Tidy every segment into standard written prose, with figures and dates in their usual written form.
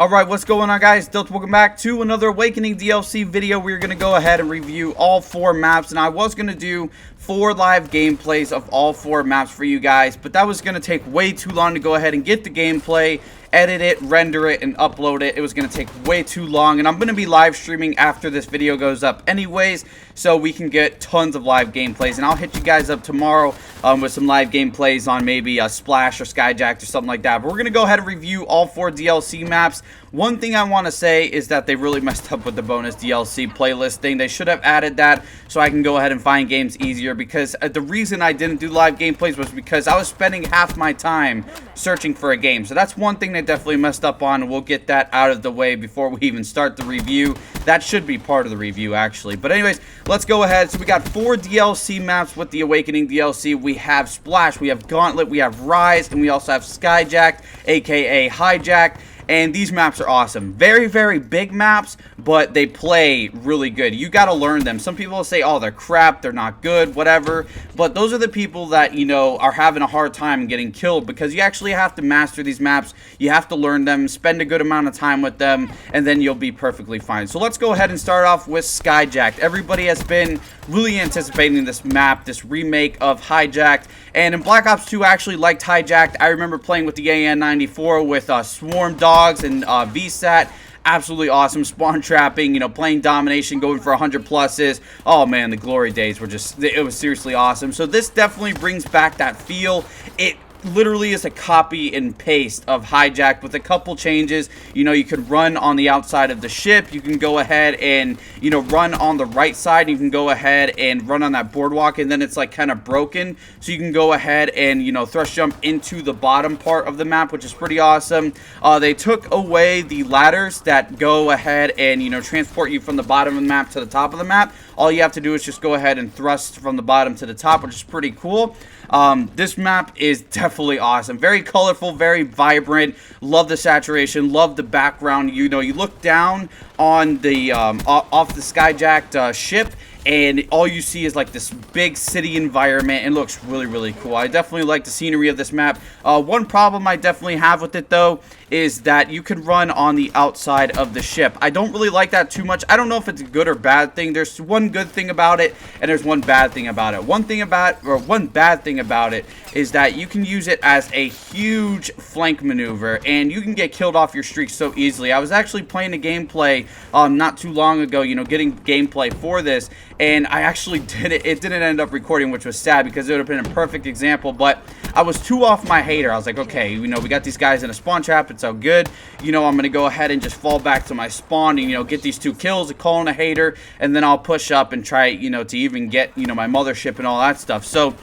Alright, what's going on, guys? Welcome back to another Awakening DLC video. We're going to go ahead and review all 4 maps, and I was going to do 4 live gameplays of all 4 maps for you guys, but that was going to take way too long to go ahead and get the gameplay, edit it, render it, and upload it. It was going to take way too long, and I'm going to be live streaming after this video goes up anyways, so we can get tons of live gameplays, and I'll hit you guys up tomorrow with some live gameplays on maybe a Splash or SkyJacked or something like that. But we're going to go ahead and review all 4 DLC maps. One thing I want to say is that they really messed up with the bonus DLC playlist thing. They should have added that so I can go ahead and find games easier, because the reason I didn't do live gameplays was because I was spending half my time searching for a game. So that's one thing they definitely messed up on, and we'll get that out of the way before we even start the review. That should be part of the review, actually. But anyways, let's go ahead. So we got 4 DLC maps with the Awakening DLC. We have Splash, we have Gauntlet, we have Rise, and we also have SkyJacked, aka Hijack. And these maps are awesome. Very, very big maps, but they play really good. You got to learn them. Some people say, oh, they're crap, they're not good, whatever. But those are the people that, you know, are having a hard time getting killed, because you actually have to master these maps. You have to learn them, spend a good amount of time with them, and then you'll be perfectly fine. So let's go ahead and start off with SkyJacked. Everybody has been really anticipating this map, this remake of Hijacked. And in Black Ops 2, I actually liked Hijacked. I remember playing with the AN-94 with Swarm Dogs and VSAT. Absolutely awesome. Spawn trapping, you know, playing domination, going for 100 pluses. Oh man, the glory days were just, it was seriously awesome. So this definitely brings back that feel. It literally is a copy and paste of Hijacked with a couple changes. You know, you could run on the outside of the ship. You can go ahead and, you know, run on the right side. You can go ahead and run on that boardwalk, and then it's like kind of broken. So you can go ahead and, you know, thrust jump into the bottom part of the map, which is pretty awesome. They took away the ladders that go ahead and, you know, transport you from the bottom of the map to the top of the map. All you have to do is just go ahead and thrust from the bottom to the top, which is pretty cool. This map is definitely awesome. Very colorful, very vibrant. Love the saturation, love the background. You know, you look down on the off the SkyJacked ship, and all you see is like this big city environment. It looks really, really cool. I definitely like the scenery of this map. One problem I definitely have with it, though, is that you can run on the outside of the ship. I don't really like that too much. I don't know if it's a good or bad thing. There's one good thing about it, and there's one bad thing about it. One bad thing about it is that you can use it as a huge flank maneuver, and you can get killed off your streak so easily. I was actually playing a gameplay not too long ago, you know, getting gameplay for this, and I actually did it. It didn't end up recording, which was sad, because it would have been a perfect example, but I was too off my hater. I was like, okay, you know, we got these guys in a spawn trap. It's all good. You know, I'm going to go ahead and just fall back to my spawn and, you know, get these 2 kills, call in a hater, and then I'll push up and try, you know, to even get, you know, my mothership and all that stuff. So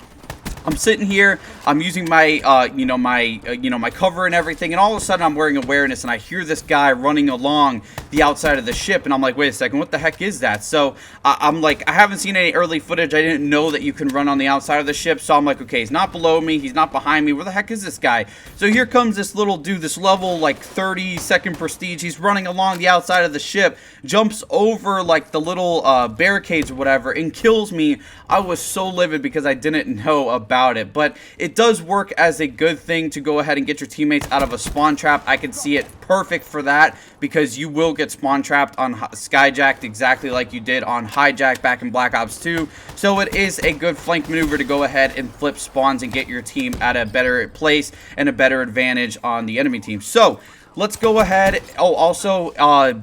I'm sitting here, I'm using my, my cover and everything, and all of a sudden I'm wearing awareness, and I hear this guy running along the outside of the ship, and I'm like, wait a second, what the heck is that? So I'm like, I haven't seen any early footage. I didn't know that you can run on the outside of the ship, so I'm like, okay, he's not below me, he's not behind me, where the heck is this guy? So here comes this little dude, this level, like, 32nd prestige. He's running along the outside of the ship, jumps over, like, the little barricades or whatever, and kills me. I was so livid because I didn't know about it, but it does work as a good thing to go ahead and get your teammates out of a spawn trap. I can see it perfect for that, because you will get spawn trapped on SkyJacked exactly like you did on Hijack back in Black Ops 2. So it is a good flank maneuver to go ahead and flip spawns and get your team at a better place and a better advantage on the enemy team. So let's go ahead. Oh, also,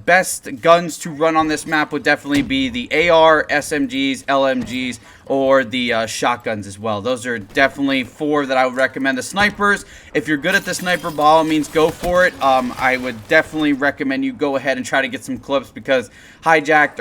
best guns to run on this map would definitely be the AR, SMGs, LMGs, or the shotguns as well. Those are definitely 4 that I would recommend. The snipers, if you're good at the sniper, by all means, go for it. I would definitely recommend you go ahead and try to get some clips, because SkyJacked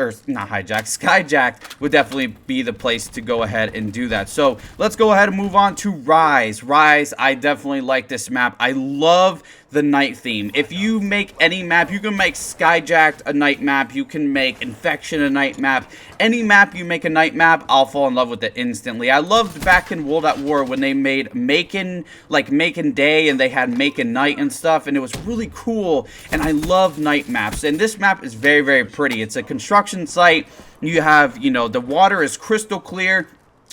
would definitely be the place to go ahead and do that. So let's go ahead and move on to Rise. Rise, I definitely like this map. I love the night theme. If you make any map, you can make SkyJacked a night map, you can make Infection a night map. Any map you make a night map, I'll fall in love with it instantly. I loved back in World at War when they made Macon Day, and they had Macon Night and stuff, and it was really cool, and I love night maps. And this map is very, very pretty. It's a construction site. You have, you know, the water is crystal clear.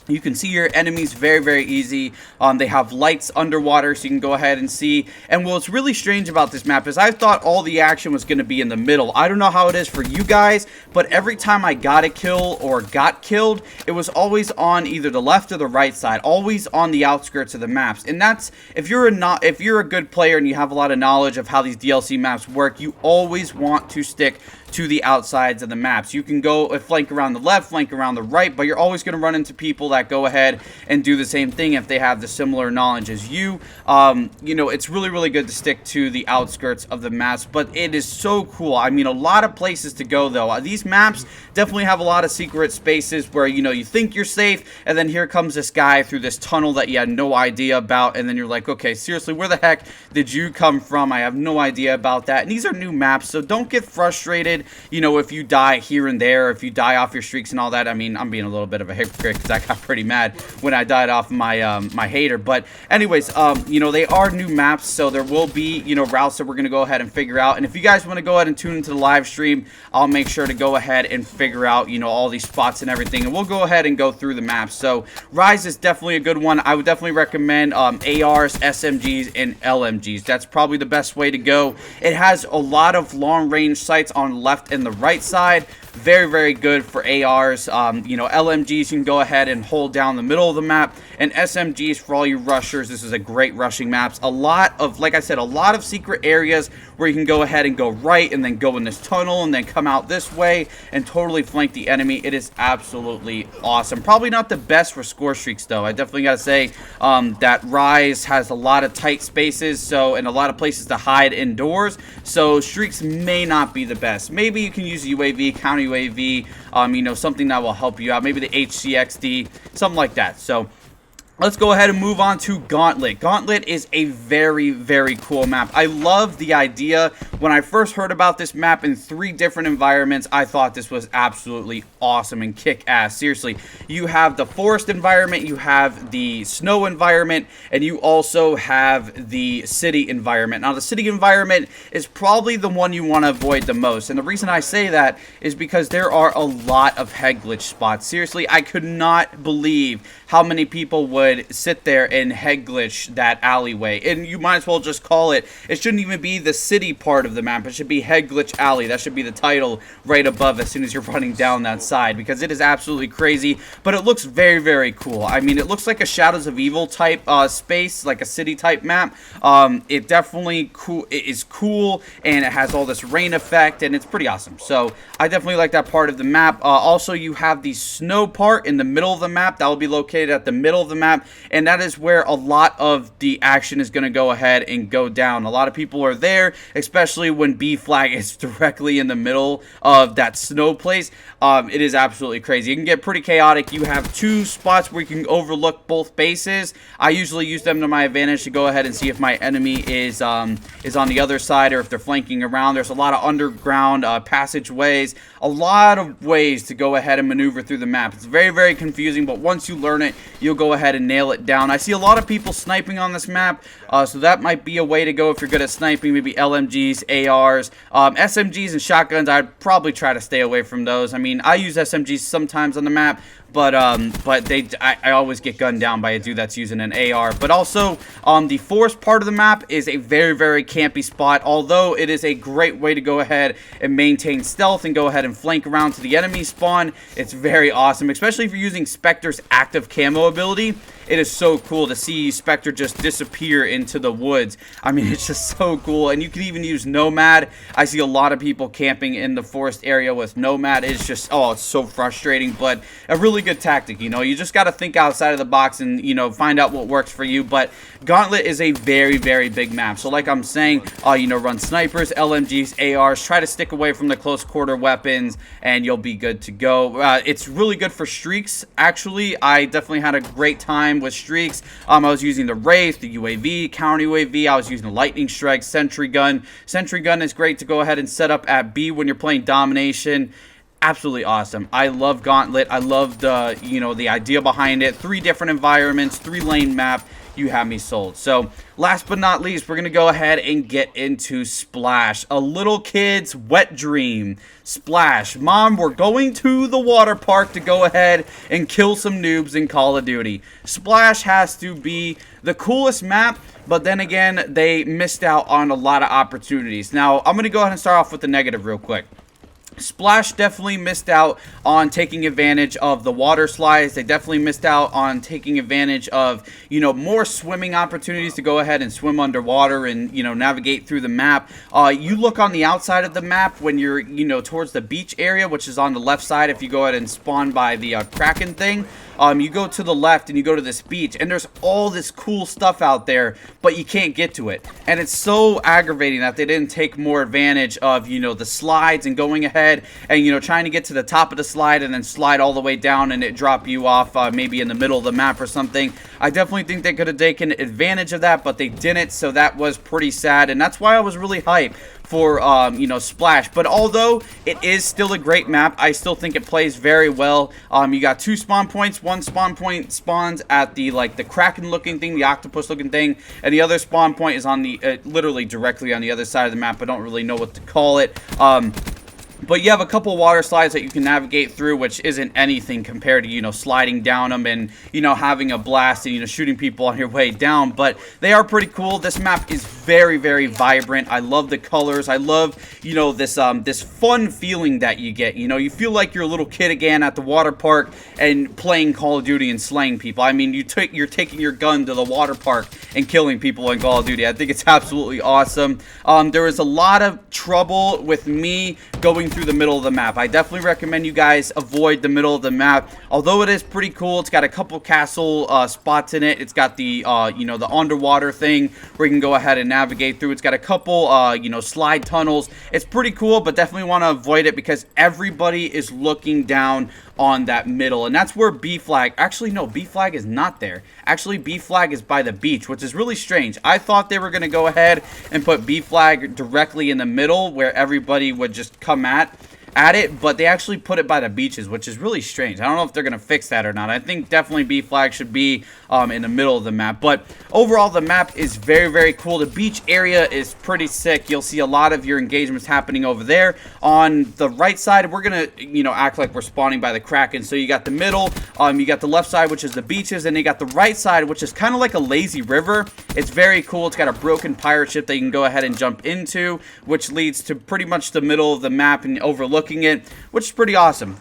You can see your enemies very easy. They have lights underwater, so you can go ahead and see. And what's really strange about this map is I thought all the action was going to be in the middle. I don't know how it is for you guys, but every time I got a kill or got killed, it was always on either the left or the right side, always on the outskirts of the maps. And that's, if you're a good player and you have a lot of knowledge of how these DLC maps work, you always want to stick to the outsides of the maps. You can go flank around the left, flank around the right, but you're always going to run into people that go ahead and do the same thing if they have the similar knowledge as you. You know, it's really good to stick to the outskirts of the maps, but it is so cool. I mean, a lot of places to go though. These maps definitely have a lot of secret spaces where, you know, you think you're safe, and then here comes this guy through this tunnel that you had no idea about, and then you're like, okay, seriously, where the heck did you come from? I have no idea about that. And these are new maps, so don't get frustrated, you know, if you die here and there, if you die off your streaks and all that. I mean, I'm being a little bit of a hypocrite because I got pretty mad when I died off my my hater. But anyways, you know, they are new maps, so there will be, you know, routes that we're going to go ahead and figure out. And if you guys want to go ahead and tune into the live stream, I'll make sure to go ahead and figure out, you know, all these spots and everything, and we'll go ahead and go through the maps. So Rise is definitely a good one. I would definitely recommend ARs, SMGs, and LMGs. That's probably the best way to go. It has a lot of long range sights on the left and the right side. Very good for ARs. You know, LMGs, you can go ahead and hold down the middle of the map, and SMGs for all you rushers. This is a great rushing maps. A lot of, like I said, a lot of secret areas where you can go ahead and go right and then go in this tunnel and then come out this way and totally flank the enemy. It is absolutely awesome. Probably not the best for score streaks though. I definitely gotta say that Rise has a lot of tight spaces, so, and a lot of places to hide indoors, so streaks may not be the best. Maybe you can use UAV, counter UAV, you know, something that will help you out. Maybe the HCXD, something like that. So let's go ahead and move on to Gauntlet. Gauntlet is a very cool map. I love the idea. When I first heard about this map in 3 different environments, I thought this was absolutely awesome and kick-ass. Seriously, you have the forest environment, you have the snow environment, and you also have the city environment. Now, the city environment is probably the one you want to avoid the most, and the reason I say that is because there are a lot of head glitch spots. Seriously, I could not believe how many people would sit there and head glitch that alleyway. And you might as well just call it, it shouldn't even be the city part of the map, it should be Head Glitch Alley. That should be the title right above as soon as you're running down that side, because it is absolutely crazy, but it looks very cool. I mean, it looks like a Shadows of Evil type space, like a city type map. It definitely is cool, and it has all this rain effect, and it's pretty awesome. So I definitely like that part of the map. Also, you have the snow part in the middle of the map. That will be located at the middle of the map, and that is where a lot of the action is going to go ahead and go down. A lot of people are there, especially when B flag is directly in the middle of that snow place. It is absolutely crazy. It can get pretty chaotic. You have 2 spots where you can overlook both bases. I usually use them to my advantage to go ahead and see if my enemy is on the other side or if they're flanking around. There's a lot of underground passageways, a lot of ways to go ahead and maneuver through the map. It's very confusing, but once you learn it, you'll go ahead and nail it down. I see a lot of people sniping on this map, so that might be a way to go if you're good at sniping. Maybe LMGs, ARs, SMGs, and shotguns. I'd probably try to stay away from those. I mean, I use SMGs sometimes on the map, but I always get gunned down by a dude that's using an AR. But also, the forest part of the map is a very campy spot, although it is a great way to go ahead and maintain stealth and go ahead and flank around to the enemy spawn. It's very awesome, especially if you're using Spectre's active camo ability. It is so cool to see Spectre just disappear into the woods. I mean, it's just so cool. And you can even use Nomad. I see a lot of people camping in the forest area with Nomad. It's just, oh, it's so frustrating, but a really good tactic. You know, you just got to think outside of the box and, you know, find out what works for you. But Gauntlet is a very big map. So like I'm saying, you know, run snipers, LMGs, ARs, try to stick away from the close quarter weapons, and you'll be good to go. It's really good for streaks, actually. I definitely had a great time with streaks. I was using the Wraith, the UAV, counter UAV. I was using the Lightning Strike, Sentry Gun. Sentry Gun is great to go ahead and set up at B when you're playing Domination. absolutely awesome. I love Gauntlet. I love the, the idea behind it. 3 different environments, 3-lane map. You have me sold. So last but not least, we're going to go ahead and get into Splash. A little kid's wet dream. Splash. Mom, we're going to the water park to go ahead and kill some noobs in Call of Duty. Splash has to be the coolest map, but then again, they missed out on a lot of opportunities. Now, I'm going to go ahead and start off with the negative real quick. Splash definitely missed out on taking advantage of the water slides. They definitely missed out on taking advantage of, more swimming opportunities to go ahead and swim underwater and, navigate through the map. You look on the outside of the map when you're, towards the beach area, which is on the left side. If you go ahead and spawn by the Kraken thing, you go to the left and you go to this beach, and there's all this cool stuff out there, but you can't get to it. And it's so aggravating that they didn't take more advantage of, the slides and going ahead and, trying to get to the top of the slide and then slide all the way down and it drop you off maybe in the middle of the map or something. I definitely think they could have taken advantage of that, but they didn't, so that was pretty sad, and that's why I was really hyped for, Splash. But although it is still a great map, I still think it plays very well. You got 2 spawn points. One spawn point spawns at the, the Kraken looking thing, the octopus looking thing, and the other spawn point is on the, literally directly on the other side of the map. I don't really know what to call it. But you have a couple water slides that you can navigate through, which isn't anything compared to, sliding down them and, having a blast and, shooting people on your way down. But they are pretty cool. This map is very, very vibrant. I love the colors. I love, this fun feeling that you get. You feel like you're a little kid again at the water park and playing Call of Duty and slaying people. I mean, you're taking your gun to the water park and killing people in Call of Duty. I think it's absolutely awesome. There was a lot of trouble with me going through the middle of the map. I definitely recommend you guys avoid the middle of the map. Although it is pretty cool, it's got a couple castle spots in it. It's got the the underwater thing where you can go ahead and navigate through. It's got a couple slide tunnels. It's pretty cool, but definitely want to avoid it because everybody is looking down on that middle, and that's where B flag, actually no, B flag is not there. Actually, B flag is by the beach, which is really strange. I thought they were going to go ahead and put B flag directly in the middle where everybody would just come at it, but they actually put it by the beaches, which is really strange. I don't know if they're going to fix that or not. I think definitely B flag should be in the middle of the map, but overall the map is very, very cool. The beach area is pretty sick. You'll see a lot of your engagements happening over there. On the right side, we're going to, act like we're spawning by the Kraken. So you got the middle, you got the left side, which is the beaches, and you got the right side, which is kind of like a lazy river. It's very cool. It's got a broken pirate ship that you can go ahead and jump into, which leads to pretty much the middle of the map and overlooking it, which is pretty awesome.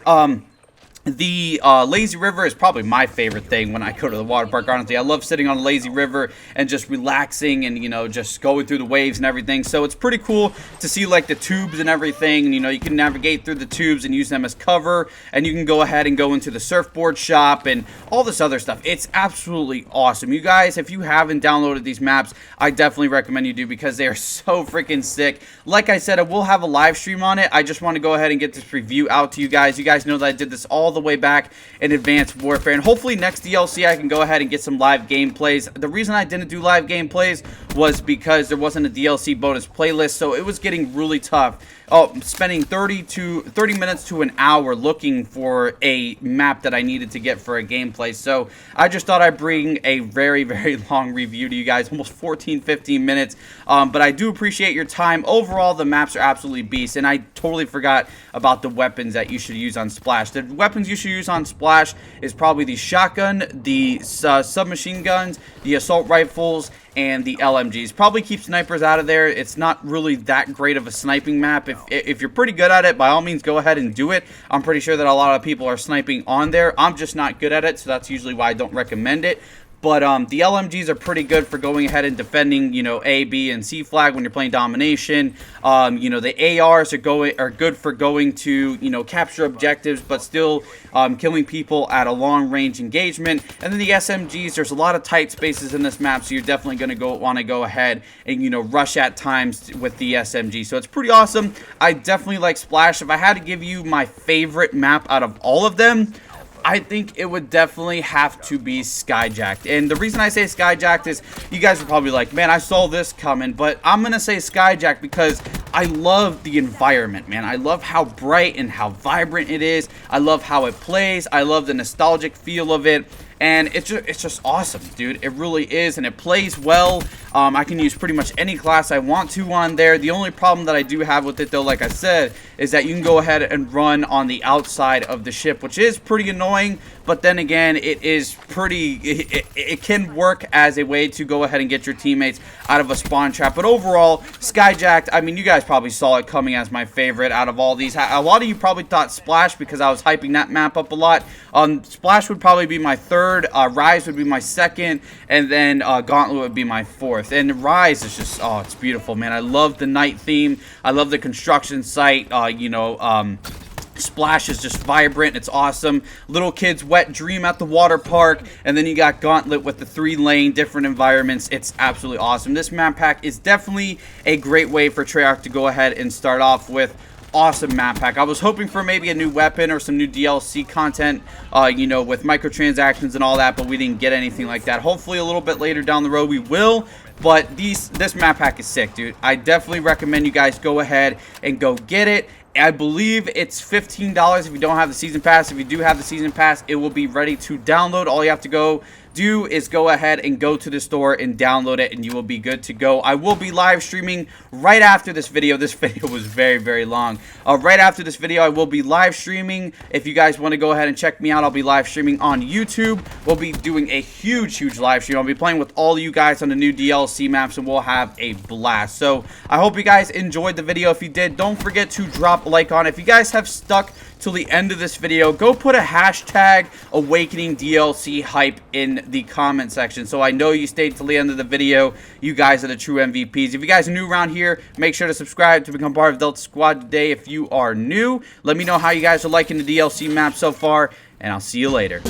The lazy river is probably my favorite thing when I go to the water park, honestly. I love sitting on a lazy river and just relaxing and, just going through the waves and everything. So it's pretty cool to see, the tubes and everything. And, you can navigate through the tubes and use them as cover. And you can go ahead and go into the surfboard shop and all this other stuff. It's absolutely awesome. You guys, if you haven't downloaded these maps, I definitely recommend you do because they are so freaking sick. Like I said, I will have a live stream on it. I just want to go ahead and get this review out to you guys. You guys know that I did this all the way back in Advanced Warfare, and hopefully next DLC I can go ahead and get some live gameplays. The reason I didn't do live gameplays was because there wasn't a DLC bonus playlist, so it was getting really tough. Spending 30 minutes to an hour looking for a map that I needed to get for a gameplay. So I just thought I'd bring a very, very long review to you guys, almost 14-15 minutes. But I do appreciate your time. Overall, the maps are absolutely beasts, and I totally forgot about the weapons that you should use on Splash. The weapons you should use on Splash is probably the shotgun, the submachine guns, the assault rifles, and the LMGs. Probably keep snipers out of there. It's not really that great of a sniping map. If you're pretty good at it, by all means go ahead and do it. I'm pretty sure that a lot of people are sniping on there. I'm just not good at it, so that's usually why I don't recommend it. But the LMGs are pretty good for going ahead and defending, A, B, and C flag when you're playing domination. The ARs are good for going to, capture objectives, but still killing people at a long-range engagement. And then the SMGs, there's a lot of tight spaces in this map, so you're definitely going to want to go ahead and, rush at times with the SMG. So it's pretty awesome. I definitely like Splash. If I had to give you my favorite map out of all of them, I think it would definitely have to be SkyJacked. And the reason I say SkyJacked is you guys are probably like, man, I saw this coming. But I'm going to say SkyJacked because I love the environment, man. I love how bright and how vibrant it is. I love how it plays. I love the nostalgic feel of it. And it's just awesome, dude. It really is, and it plays well. I can use pretty much any class I want to on there. The only problem that I do have with it, though, like I said, is that you can go ahead and run on the outside of the ship, which is pretty annoying. But then again, it is pretty... It can work as a way to go ahead and get your teammates out of a spawn trap. But overall, SkyJacked, I mean, you guys probably saw it coming as my favorite out of all these. A lot of you probably thought Splash, because I was hyping that map up a lot. Splash would probably be my third. Rise would be my second, and then Gauntlet would be my fourth. And Rise is just, oh, it's beautiful, man. I love the night theme. I love the construction site. Splash is just vibrant. It's awesome. Little kids' wet dream at the water park, and then you got Gauntlet with the 3-lane different environments. It's absolutely awesome. This map pack is definitely a great way for Treyarch to go ahead and start off with. Awesome map pack. I was hoping for maybe a new weapon or some new DLC content, with microtransactions and all that, but we didn't get anything like that. Hopefully a little bit later down the road we will, but this map pack is sick, dude. I definitely recommend you guys go ahead and go get it. I believe it's $15 if you don't have the season pass. If you do have the season pass, it will be ready to download. All you have to go do is go ahead and go to the store and download it, and you will be good to go. I will be live streaming right after this video. This video was very, very long. Right after this video, I will be live streaming. If you guys want to go ahead and check me out, I'll be live streaming on YouTube. We'll be doing a huge, huge live stream. I'll be playing with all of you guys on the new DLC maps, and we'll have a blast. So I hope you guys enjoyed the video. If you did, don't forget to drop a like on it. If you guys have stuck till the end of this video, go put a hashtag Awakening DLC hype in the comment section, so I know you stayed till the end of the video. You guys are the true MVPs. If you guys are new around here, make sure to subscribe to become part of Delta Squad today. If you are new, let me know how you guys are liking the DLC map so far, and I'll see you later.